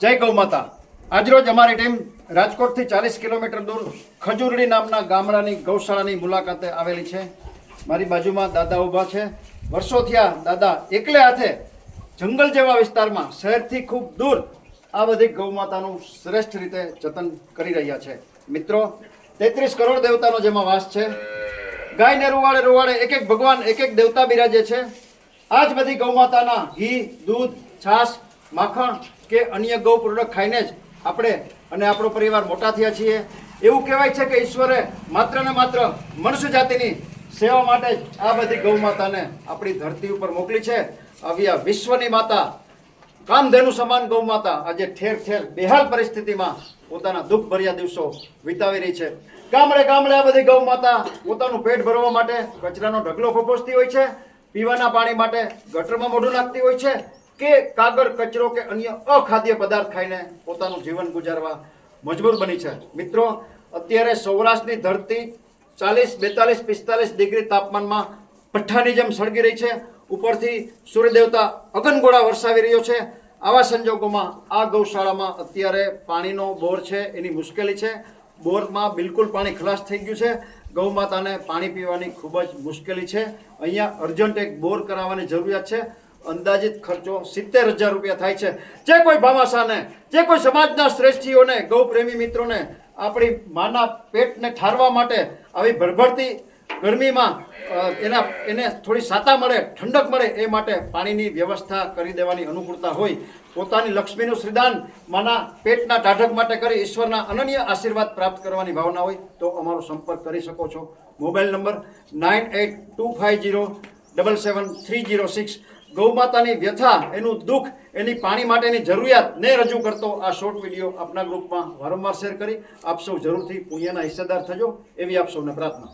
જય ગૌ માતા। આજરોજ અમારી ટીમ રાજકોટથી 40 કિલોમીટર દૂર ખજૂરડી નામના ગામડાની ગૌશાળાની મુલાકાતે આવેલી છે। મારી બાજુમાં દાદા ઊભા છે। વર્ષોથી આ દાદા એકલે હાથે જંગલ જેવા વિસ્તારમાં શહેરથી ખૂબ દૂર આ બધી ગૌ માતાનું શ્રેષ્ઠ રીતે જતન કરી રહ્યા છે। મિત્રો, 33 કરોડ દેવતાનો જેમાં વાસ છે। ગાયને રૂવાડે રૂવાડે એક એક ભગવાન એક એક દેવતા બિરાજે છે। આ જ બધી ગૌ માતાના ઘી, દૂધ, છાશ, માખણ કે અન્ય ગૌ પ્રોડક્ટ ખાઈને જ આપણે અને આપણો પરિવાર મોટા થયા છીએ। એવું કહેવાય છે કે ઈશ્વરે માત્ર ને માત્ર મનુષ્ય જાતિની સેવા માટે જ આ બધી ગૌ માતાને આપણી ધરતી ઉપર મોકલી છે। આવી આ વિશ્વની માતા, કામધેનુ સમાન ગૌ માતા આજે ઠેર ઠેર બેહાલ પરિસ્થિતિમાં પોતાના દુઃખ ભર્યા દિવસો વિતાવી રહી છે। ગામડે ગામડે આ બધી ગૌ માતા પોતાનું પેટ ભરવા માટે કચરાનો ઢગલો ફોફોસતી હોય છે, પીવાના પાણી માટે ગટરમાં મોઢું નાખતી હોય છે કે કાગળ, કચરો કે અન્ય અખાદ્ય પદાર્થ ખાઈને પોતાનું જીવન ગુજારવા મજબૂર બની છે। મિત્રો, અત્યારે સૌરાષ્ટ્રની ધરતી 40, 42, 45 ડિગ્રી તાપમાનમાં ભઠ્ઠાની જેમ સળગી રહી છે। ઉપરથી સૂર્યદેવતા અગનગોળા વરસાવી રહ્યો છે। આવા સંજોગોમાં આ ગૌશાળામાં અત્યારે પાણીનો બોર છે, એની મુશ્કેલી છે। બોરમાં બિલકુલ પાણી ખલાસ થઈ ગયું છે। ગૌ માતાને પાણી પીવાની ખૂબ જ મુશ્કેલી છે। અહીંયા અર્જન્ટ એક બોર કરાવવાની જરૂરિયાત છે। અંદાજિત ખર્ચો 70,000 રૂપિયા થાય છે। જે કોઈ ભામાશાને, જે કોઈ સમાજના શ્રેષ્ઠીઓને, ગૌ પ્રેમી મિત્રોને આપણી માના પેટને ઠારવા માટે આવી ભરભરતી ગરમીમાં એને થોડી સાતા મળે, ઠંડક મળે એ માટે પાણીની વ્યવસ્થા કરી દેવાની અનુકૂળતા હોય, પોતાની લક્ષ્મીનું શ્રીદાન માના પેટના ટાઢક માટે કરી ઈશ્વરના અનન્ય આશીર્વાદ પ્રાપ્ત કરવાની ભાવના હોય તો અમારો સંપર્ક કરી શકો છો। Mobile number 9825077306। ગૌ માતાની વ્યથા, એનું દુઃખ, એની પાણી માટેની જરૂરિયાતને રજૂ કરતો આ શોર્ટ વિડીયો આપના ગ્રુપમાં વારંવાર શેર કરી આપ સૌ જરૂરથી પુણ્યના હિસ્સેદાર થજો એવી આપ સૌને પ્રાર્થના।